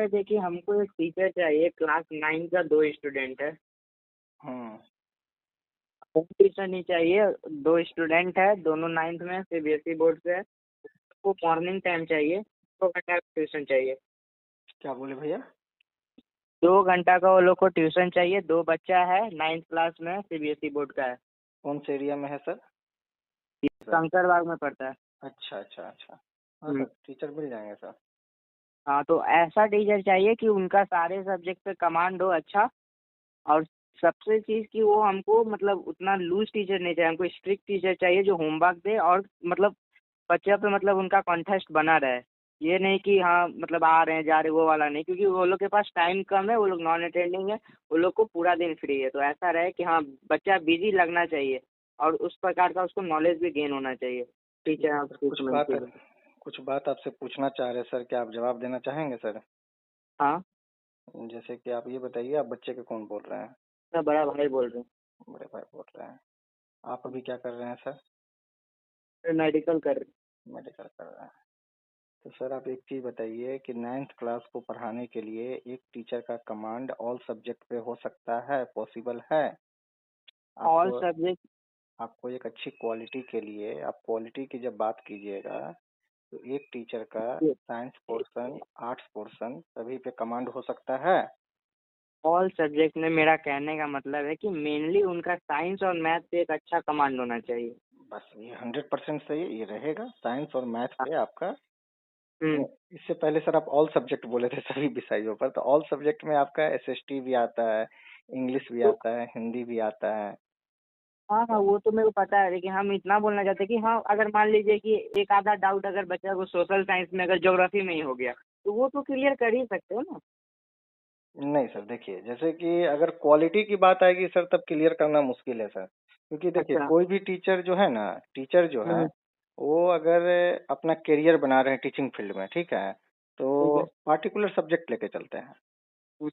Sir देखिए हमको एक टीचर चाहिए, क्लास 9 का 2 स्टूडेंट है। हम्म। होम ट्यूशन ही चाहिए। 2 स्टूडेंट है, दोनों 9th में, सीबीएसई बोर्ड से है। को मॉर्निंग टाइम चाहिए, 2 घंटा का ट्यूशन चाहिए। क्या बोले भैया? 2 घंटा का वो लोग को ट्यूशन चाहिए। 2 बच्चा है, 9th क्लास में, सीबीएसई बोर्ड का है। कौन से एरिया में है सर? कंकड़बाग में पड़ता है। अच्छा अच्छा अच्छा। हाँ सर, टीचर मिल जाएंगे सर। हाँ, तो ऐसा टीचर चाहिए कि उनका सारे सब्जेक्ट पे कमांड हो अच्छा। और सबसे चीज़ कि वो हमको मतलब उतना लूज टीचर नहीं चाहिए, हमको स्ट्रिक्ट टीचर चाहिए जो होमवर्क दे और मतलब बच्चे पे मतलब उनका कॉन्टेस्ट बना रहे। ये नहीं कि हाँ मतलब आ रहे हैं जा रहे, वो वाला नहीं, क्योंकि वो लोग के पास टाइम कम है, वो लोग नॉन अटेंडिंग है, वो लोग को पूरा दिन फ्री है। तो ऐसा रहे कि हाँ बच्चा बिजी लगना चाहिए और उस प्रकार का उसको नॉलेज भी गेन होना चाहिए टीचर आप ट्रीटमेंट के लिए। कुछ बात आपसे पूछना चाह रहे सर, क्या आप जवाब देना चाहेंगे सर? हाँ, जैसे कि आप ये बताइए, आप बच्चे के कौन बोल रहे हैं? मैं बड़ा भाई बोल रहा बड़े भाई बोल रहे हैं। आप अभी क्या कर रहे हैं सर? हूँ, मेडिकल कर रहे मेडिकल कर रहे हैं। तो सर आप एक चीज बताइए कि 9th क्लास को पढ़ाने के लिए एक टीचर का कमांड ऑल सब्जेक्ट पे हो सकता है, पॉसिबल है? ऑल आपको सब्जेक्ट। आपको एक अच्छी क्वालिटी के लिए, आप क्वालिटी की जब बात कीजिएगा, तो एक टीचर का साइंस पोर्शन, आर्ट्स पोर्शन सभी पे कमांड हो सकता है। ऑल सब्जेक्ट में मेरा कहने का मतलब है कि मेनली उनका साइंस और मैथ पे एक अच्छा कमांड होना चाहिए। बस ये 100% सही है, ये रहेगा साइंस और मैथ पे आपका। हम्म। इससे पहले सर आप ऑल सब्जेक्ट बोले थे सभी विषयों पर, तो ऑल सब्जेक्ट में आपका एसएसटी भी आता है, इंग्लिश भी तो आता है, हिंदी भी आता है। हाँ हाँ, वो तो मेरे को पता है, लेकिन हम इतना बोलना चाहते हैं कि हाँ अगर मान लीजिए कि एक आधा डाउट अगर बच्चा को सोशल साइंस में, अगर ज्योग्राफी में ही हो गया, तो वो तो क्लियर कर ही सकते हो ना। नहीं सर, देखिए जैसे कि अगर क्वालिटी की बात आएगी सर, तब क्लियर करना मुश्किल है सर। क्योंकि देखिए अच्छा। कोई भी टीचर जो है ना, टीचर जो है हम्म। वो अगर अपना करियर बना रहे हैं टीचिंग फील्ड में, ठीक है, ठीक तो है। पार्टिकुलर सब्जेक्ट लेके चलते हैं। हम्म,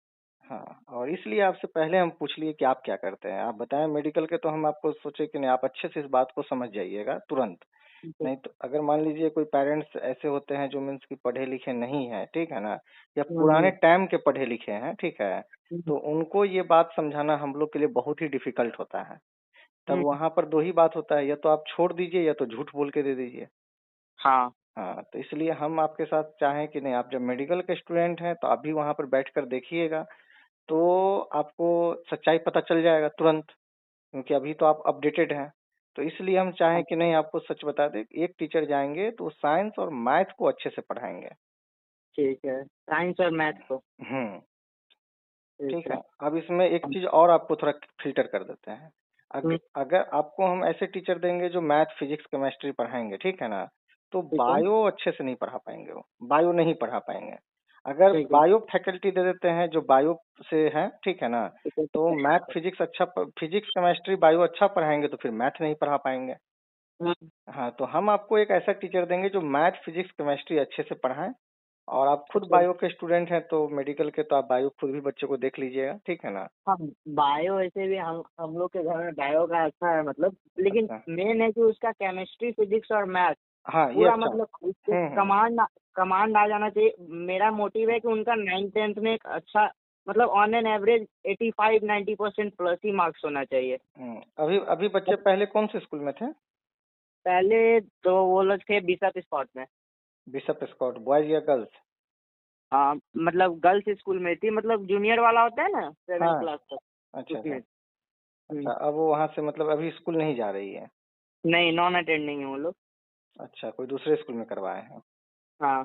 हाँ, और इसलिए आपसे पहले हम पूछ लिए कि आप क्या करते हैं। आप बताएं मेडिकल के, तो हम आपको सोचे कि नहीं, आप अच्छे से इस बात को समझ जाइएगा तुरंत। ठीक है। नहीं तो अगर मान लीजिए कोई पेरेंट्स ऐसे होते हैं जो मीन्स कि पढ़े लिखे नहीं है, ठीक है ना, या पुराने टाइम के पढ़े लिखे हैं, ठीक है, हम्म, तो उनको ये बात समझाना हम लोग के लिए बहुत ही डिफिकल्ट होता है। तब हम्म, वहां पर दो ही बात होता है, या तो आप छोड़ दीजिए या तो झूठ बोल के दे दीजिए। हाँ। हाँ, तो इसलिए हम आपके साथ चाहें कि नहीं, आप जब मेडिकल के स्टूडेंट हैं तो आप भी वहां पर बैठ कर देखिएगा, तो आपको सच्चाई पता चल जाएगा तुरंत, क्योंकि अभी तो आप अपडेटेड हैं। तो इसलिए हम चाहें हाँ, कि नहीं, आपको सच बता दें, एक टीचर जाएंगे तो साइंस और मैथ को अच्छे से पढ़ाएंगे। ठीक है, साइंस और मैथ को। हम्म। ठीक ठीक है। है, अब इसमें एक चीज और आपको थोड़ा फिल्टर कर देते हैं। हम्म, अगर आपको हम ऐसे टीचर देंगे जो मैथ फिजिक्स केमिस्ट्री पढ़ाएंगे, ठीक है ना, तो ठीक है। बायो अच्छे से नहीं पढ़ा पाएंगे, वो बायो नहीं पढ़ा पाएंगे। अगर ठीक है। बायो फैकल्टी दे देते हैं जो बायो से है, ठीक है ना, ठीक है। तो मैथ फिजिक्स अच्छा, फिजिक्स केमिस्ट्री बायो अच्छा पढ़ाएंगे, तो फिर मैथ नहीं पढ़ा पाएंगे। हम्म, हाँ, तो हम आपको एक ऐसा टीचर देंगे जो मैथ फिजिक्स केमिस्ट्री अच्छे से पढ़ाएं। और आप खुद अच्छा। बायो के स्टूडेंट हैं तो मेडिकल के, तो आप बायो खुद भी बच्चे को देख लीजिएगा, ठीक है ना। हाँ, बायो ऐसे भी हम लोग के घर में बायो का अच्छा है मतलब, लेकिन अच्छा। मेन है कि उसका केमिस्ट्री फिजिक्स और मैथ हाँ, ये पूरा अच्छा। मतलब उसको हम्म। कमांड आ जाना चाहिए। मेरा मोटिव है कि उनका 9th 10th में एक अच्छा मतलब on an average 85-90% plus he marks होना चाहिए। अभी अभी बच्चे पहले कौन से स्कूल में थे? पहले तो वो लोग थे बिशप स्पॉट में। बिशप स्कॉट, बॉयज या गर्ल्स? हाँ, मतलब गर्ल्स स्कूल में थी, मतलब जूनियर वाला होता है ना, 7th हाँ। क्लास तक, अच्छा अच्छा। उसमें। अच्छा, अब वो वहां से मतलब अभी स्कूल नहीं जा रही है? नहीं, नॉन अटेंडिंग है वो लोग। अच्छा, कोई दूसरे स्कूल में करवाए हैं? हाँ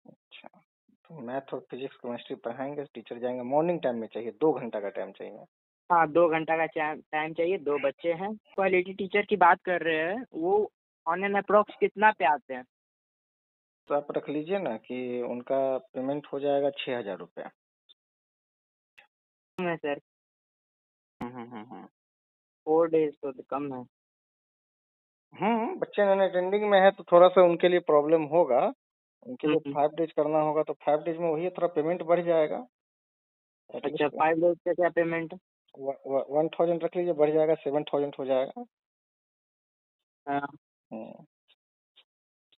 अच्छा, तो मैथ और फिजिक्स केमिस्ट्री पढ़ाएंगे, टीचर जाएंगे, मॉर्निंग टाइम में चाहिए, 2 घंटा का टाइम चाहिए। हाँ, 2 घंटा का टाइम चाहिए। 2 बच्चे हैं। क्वालिटी टीचर की बात कर रहे हैं, वो ऑन एन अप्रोक्स कितना पे आते हैं? तो आप रख लीजिए ना कि उनका पेमेंट हो जाएगा 6,000 रुपया। कम है सर। हम्म। 4 डेज तो कम है। बच्चे नॉन अटेंडिंग में है तो थोड़ा सा उनके लिए प्रॉब्लम होगा। उनके लिए हम्म। 5 डेज करना होगा, तो 5 डेज में वही है, थोड़ा पेमेंट बढ़ जाएगा अच्छा, एटलीस्ट। 5 डेज का क्या पेमेंट? 1,000 रख लीजिए, बढ़ जाएगा, 7,000 हो जाएगा। हाँ। हम्म।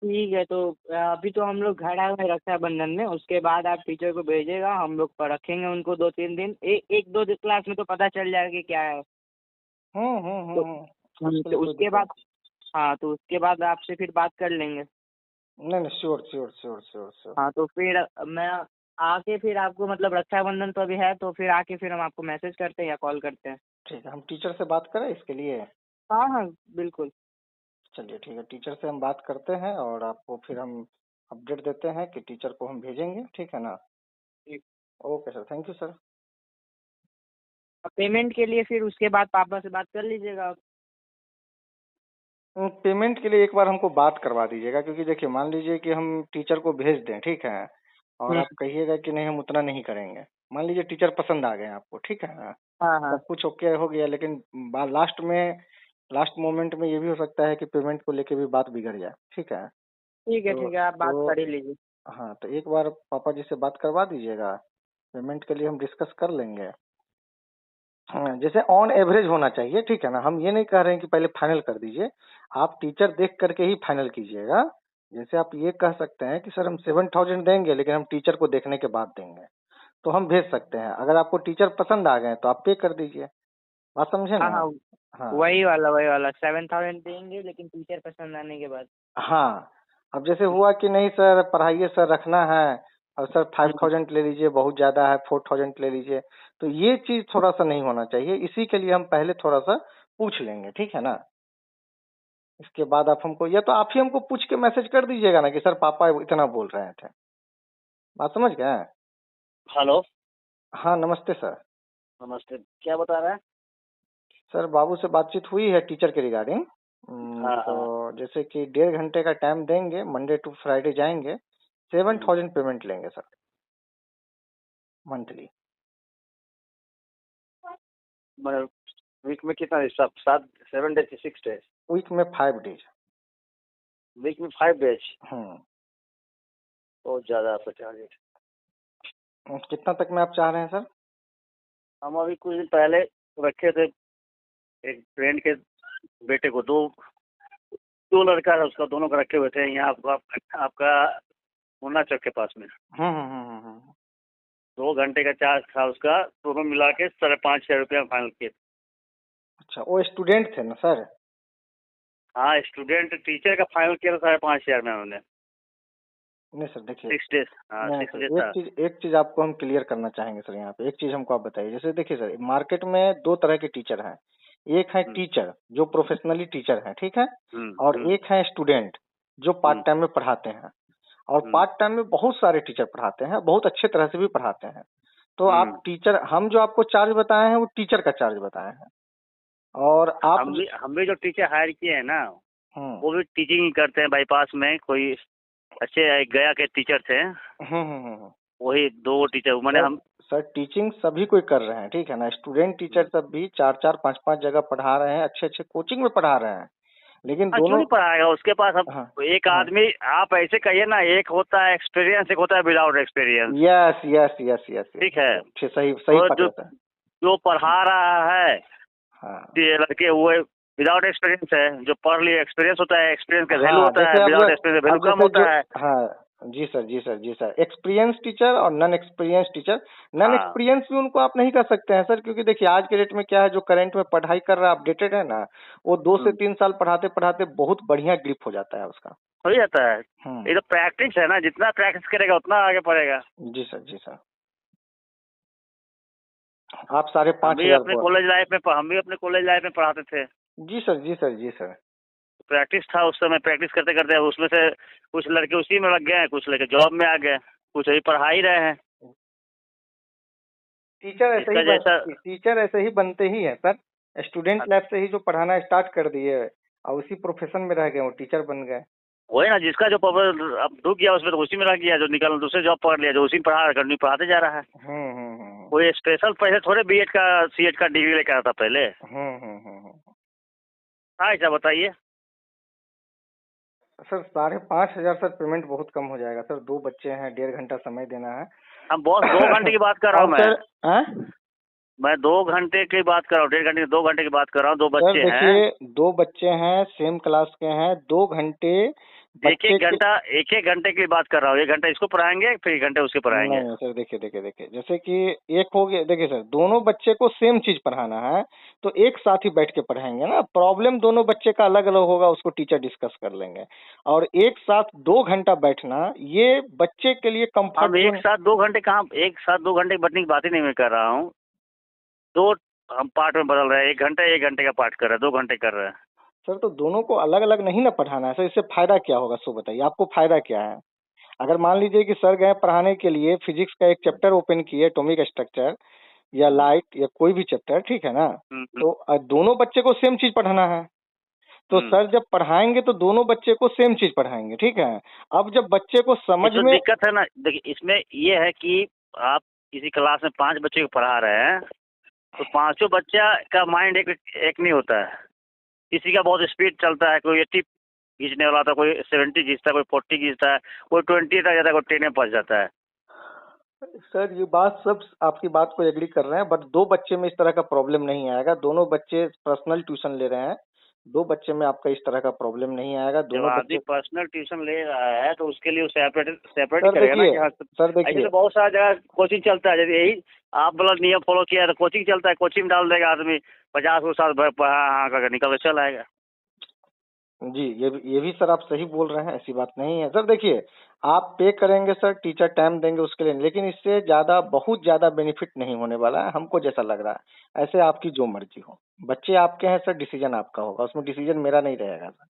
ठीक है, तो अभी तो हम लोग घर आए हुए हैं रक्षाबंधन में, उसके बाद आप टीचर को भेजिएगा, हम लोग रखेंगे उनको 2-3 दिन, एक दो क्लास में तो पता चल जाएगा कि क्या है। तो उसके लिए तो कोई उसके दिक्कत बाद, हाँ तो उसके बाद आपसे फिर बात कर लेंगे। नहीं। नहीं, sure sure sure sure sure. हाँ तो फिर मैं आके फिर आपको, मतलब रक्षाबंधन तो अभी है, तो फिर आके फिर हम आपको मैसेज करते हैं या कॉल करते हैं। ठीक है, हम टीचर से बात करें इसके लिए। हाँ हाँ बिल्कुल। चलिए ठीक है, टीचर से हम बात करते हैं और आपको फिर हम अपडेट देते हैं कि टीचर को हम भेजेंगे, ठीक है ना। ठीक। Okay sir, thank you sir. Payment के लिए फिर उसके बाद पापा से बात कर लीजिएगा आप। पेमेंट के लिए एक बार हमको बात करवा दीजिएगा, क्योंकि देखिए मान लीजिए कि हम टीचर को भेज दें, ठीक है, और आप कहिएगा कि नहीं हम उतना नहीं करेंगे। मान लीजिए टीचर पसंद आ गए आपको, ठीक है ना, हाँ हाँ सब कुछ ओके हो गया, लेकिन लास्ट मोमेंट में ये भी हो सकता है कि पेमेंट को लेके भी बात बिगड़ जाए, ठीक है। ठीक है, तो ठीक है, आप बात तो कर ही लीजिए। हाँ, तो एक बार पापा जी से बात करवा दीजिएगा, पेमेंट के लिए हम डिस्कस कर लेंगे। हाँ, जैसे ऑन एवरेज होना चाहिए, ठीक है ना, हम ये नहीं कह रहे हैं कि पहले फाइनल कर दीजिए, आप टीचर देख करके ही फाइनल कीजिएगा। जैसे आप ये कह सकते हैं कि सर हम 7,000 देंगे, लेकिन हम टीचर को देखने के बाद देंगे, तो हम भेज सकते हैं। अगर आपको टीचर पसंद आ गए तो आप पे कर दीजिए, बात समझे हाँ ना। हाँ, हाँ वही वाला 7,000 देंगे, लेकिन टीचर पसंद आने के बाद। हाँ, अब जैसे हुआ कि नहीं सर पढ़ाइए सर रखना है, और सर 5,000 ले लीजिए, बहुत ज्यादा है, 4,000 ले लीजिए, तो ये चीज थोड़ा सा नहीं होना चाहिए। इसी के लिए हम पहले थोड़ा सा पूछ लेंगे, ठीक है ना। इसके बाद आप हमको, या तो आप ही हमको पूछ के मैसेज कर दीजिएगा ना कि सर पापा इतना बोल रहे थे, बात समझ गए। हेलो, हाँ नमस्ते सर। नमस्ते। क्या बता रहे हैं? सर बाबू से बातचीत हुई है टीचर के रिगार्डिंग। हाँ तो हाँ। जैसे कि 1.5 घंटे का टाइम देंगे, मंडे टू फ्राइडे जाएंगे, 7,000 पेमेंट लेंगे सर, मंथली। मतलब वीक में कितना सब 7 डेज से 6 डेज? वीक में 5 डेज। वीक में 5 डेज? हम्म। बहुत ज़्यादा आपका टारगेट। कितना तक में आप चाह रहे हैं सर। हम अभी कुछ दिन पहले रखे थे, एक फ्रेंड के बेटे को, दो लड़का है उसका, दोनों को रखे हुए थे यहाँ आपका मुन्ना चौक के पास में। हम्म। 2 घंटे का चार्ज था उसका, दोनों मिला के 5,500 रुपया फाइनल किए। अच्छा, वो स्टूडेंट थे ना सर। हाँ, स्टूडेंट टीचर का फाइनल किया था 5,500 में उन्होंने। नहीं सर देखिए, 6 डेज। हाँ, नहीं 6 सर, डेज था। एक चीज आपको हम क्लियर करना चाहेंगे सर। यहाँ पे एक चीज हमको आप बताइए। जैसे देखिए सर, मार्केट में दो तरह के टीचर हैं। एक है टीचर जो प्रोफेशनली टीचर है, ठीक है, और एक है स्टूडेंट जो पार्ट टाइम में पढ़ाते हैं। और पार्ट टाइम में बहुत सारे टीचर पढ़ाते हैं, बहुत अच्छे तरह से भी पढ़ाते हैं। तो आप टीचर, हम जो आपको चार्ज बताए हैं वो टीचर का चार्ज बताए हैं। और आप हम भी जो टीचर हायर किए हैं ना, वो भी टीचिंग ही करते हैं बाईपास में। कोई अच्छे गया के टीचर थे, वही 2 टीचर मैंने हम। सर टीचिंग सभी कोई कर रहे हैं, ठीक है ना। स्टूडेंट टीचर सब भी 4-4, 5-5 जगह पढ़ा रहे हैं, अच्छे अच्छे कोचिंग में पढ़ा रहे हैं, लेकिन क्यों दोनों नहीं पढ़ाएगा उसके पास। अब एक आदमी, आप ऐसे कहिए ना, एक होता है एक्सपीरियंस, एक होता है without experience. Yes yes yes yes, ठीक है, सही तो पकड़ा सर। जो पढ़ा रहा है ये लड़के, वो विदाउट एक्सपीरियंस है। जो पढ़ लिए एक्सपीरियंस होता है, एक्सपीरियंस का वैल्यू होता है, विदाउट एक्सपीरियंस वैल्यू कम होता है। हाँ जी सर, जी सर, जी सर। एक्सपीरियंस टीचर और non experience teacher, non experience भी उनको आप नहीं कर सकते हैं सर, क्योंकि देखिए आज के डेट में क्या है, जो करंट में पढ़ाई कर रहा है, अपडेटेड है ना, वो 2 से 3 साल पढ़ाते पढ़ाते बहुत बढ़िया ग्रिप हो जाता है उसका, हो जाता है। ये तो प्रैक्टिस है ना, जितना प्रैक्टिस करेगा उतना आगे पढ़ेगा। जी सर, जी सर। आप 5,500 हम भी अपने कॉलेज लाइफ में पढ़ाते थे। जी सर, जी सर, जी सर। प्रैक्टिस था उस समय, प्रैक्टिस करते करते उसमें से कुछ लड़के उसी में लग गए हैं, कुछ लड़के जॉब में आ गए, कुछ अभी पढ़ा ही रहे हैं। टीचर ऐसे ही बनते ही हैं सर। स्टूडेंट लाइफ से ही जो पढ़ाना स्टार्ट कर दिए और उसी प्रोफेशन में रह गए, वो टीचर बन गए। वही ना, जिसका जो अब डूब गया उसमें, तो उसी में रह गया। जो निकल दूसरे जॉब पकड़ लिया, जो उसी में कंटिन्यू पढ़ाते जा रहा है। कोई स्पेशल पैसे थोड़े बीएड का सीएड का डिग्री लेकर आता पहले। हाँ, ऐसा बताइए सर। 5,500 सर पेमेंट बहुत कम हो जाएगा सर। 2 बच्चे हैं, 1.5 घंटा समय देना है। हम बॉस 2 घंटे की बात कर रहा हूँ मैं 2 घंटे की बात कर रहा हूँ, 1.5 घंटे, 2 घंटे की बात कर रहा हूँ। 2 बच्चे हैं। देखिए 2 बच्चे हैं, सेम क्लास के हैं, 2 घंटे एक एक घंटे की बात कर रहा हूँ। 1 घंटा इसको पढ़ाएंगे, फिर 1 घंटा उसके पढ़ाएंगे। नहीं सर, देखिए जैसे कि एक हो गया, देखिए सर, दोनों बच्चे को सेम चीज पढ़ाना है तो एक साथ ही बैठ के पढ़ाएंगे ना। प्रॉब्लम दोनों बच्चे का अलग अलग होगा, उसको टीचर डिस्कस कर लेंगे। और एक साथ 2 घंटा बैठना ये बच्चे के लिए कंफर्ट। हम एक साथ 2 घंटे कहाँ, एक साथ 2 घंटे बैठने की बात ही नहीं मैं कर रहा हूँ। 2 हम पार्ट में बदल रहे हैं। 1 घंटे का पार्ट कर रहे हैं, 2 घंटे कर रहे हैं। सर तो दोनों को अलग अलग नहीं ना पढ़ाना है सर, इससे फायदा क्या होगा सो बताइए, आपको फायदा क्या है? अगर मान लीजिए कि सर गए पढ़ाने के लिए, फिजिक्स का एक चैप्टर ओपन किए, एटॉमिक स्ट्रक्चर या लाइट या कोई भी चैप्टर, ठीक है ना, तो दोनों बच्चे को सेम चीज पढ़ाना है, तो सर जब पढ़ाएंगे तो दोनों बच्चे को सेम चीज पढ़ाएंगे, ठीक है। अब जब बच्चे को समझ में दिक्कत है ना, देखिए इसमें ये है कि आप किसी क्लास में 5 बच्चे को पढ़ा रहे हैं तो 5 बच्चा का माइंड एक नहीं होता है। किसी का बहुत स्पीड चलता है, कोई 80 खींचने वाला था, कोई 70 खींचता है, कोई 40 खींचता है, कोई 20 तक जाता है, कोई 10 में पहुंच जाता है। सर ये बात सब आपकी बात को एग्री कर रहे हैं, बट 2 बच्चे में इस तरह का प्रॉब्लम नहीं आएगा। दोनों बच्चे पर्सनल ट्यूशन ले रहे हैं, 2 बच्चे में आपका इस तरह का प्रॉब्लम नहीं आएगा। दोनों बच्चे पर्सनल ट्यूशन ले रहा है तो उसके लिए सेपरेट सर करेगा ना। देखिए सर, देखिए तो बहुत सारा जगह कोचिंग चलता है, जैसे यही आप मतलब नियम फॉलो किया तो कोचिंग चलता है, कोचिंग डाल देगा आदमी 50 को साथ हाँ करके निकल के चल आएगा। जी, ये भी सर आप सही बोल रहे हैं, ऐसी बात नहीं है सर। देखिए आप पे करेंगे सर, टीचर टाइम देंगे उसके लिए, लेकिन इससे ज्यादा बहुत ज्यादा बेनिफिट नहीं होने वाला है, हमको जैसा लग रहा है। ऐसे आपकी जो मर्जी हो, बच्चे आपके हैं सर, डिसीजन आपका होगा, उसमें डिसीजन मेरा नहीं रहेगा सर।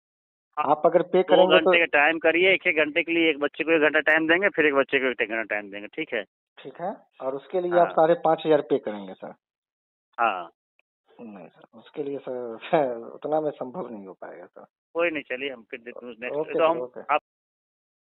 आप अगर पे 2 करेंगे तो घंटे का टाइम करिए, 1 घंटे के लिए एक बच्चे को 1 घंटा टाइम देंगे, फिर एक बच्चे को 1 घंटा टाइम देंगे, ठीक है। ठीक है, और उसके लिए आप हाँ 5,500 पे करेंगे सर। हाँ, नहीं सर, उसके लिए सर उतना में संभव नहीं हो पाएगा सर। कोई नहीं, चलिए हम फिर ओके नेक्स्ट सर, तो हम ओके। आप